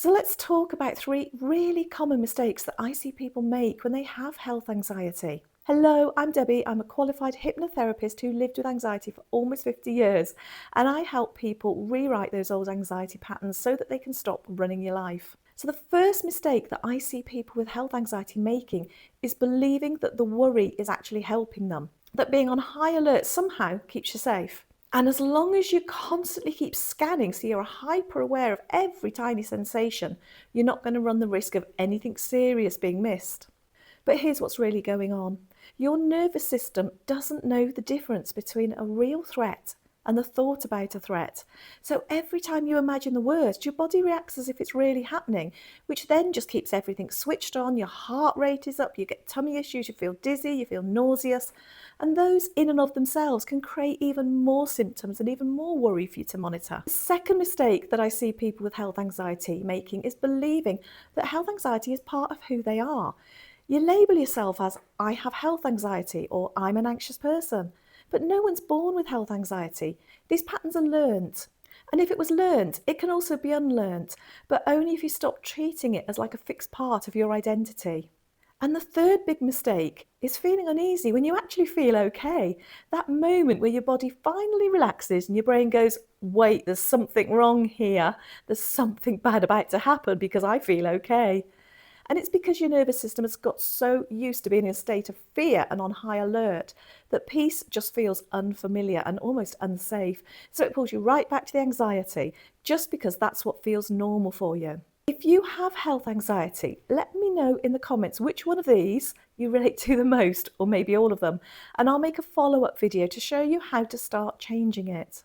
So let's talk about three really common mistakes that I see people make when they have health anxiety. Hello, I'm Debbie. I'm a qualified hypnotherapist who lived with anxiety for almost 50 years, and I help people rewrite those old anxiety patterns so that they can stop running your life. So the first mistake that I see people with health anxiety making is believing that the worry is actually helping them, that being on high alert somehow keeps you safe. And as long as you constantly keep scanning, so you're hyper aware of every tiny sensation, you're not going to run the risk of anything serious being missed. But here's what's really going on. Your nervous system doesn't know the difference between a real threat and the thought about a threat. So every time you imagine the worst, your body reacts as if it's really happening, which then just keeps everything switched on. Your heart rate is up, you get tummy issues, you feel dizzy, you feel nauseous. And those in and of themselves can create even more symptoms and even more worry for you to monitor. The second mistake that I see people with health anxiety making is believing that health anxiety is part of who they are. You label yourself as, I have health anxiety, or I'm an anxious person. But no one's born with health anxiety. These patterns are learnt. And if it was learnt, it can also be unlearnt, but only if you stop treating it as like a fixed part of your identity. And the third big mistake is feeling uneasy when you actually feel okay. That moment where your body finally relaxes and your brain goes, wait, there's something wrong here. There's something bad about to happen because I feel okay. And it's because your nervous system has got so used to being in a state of fear and on high alert that peace just feels unfamiliar and almost unsafe. So it pulls you right back to the anxiety just because that's what feels normal for you. If you have health anxiety, let me know in the comments which one of these you relate to the most, or maybe all of them, and I'll make a follow-up video to show you how to start changing it.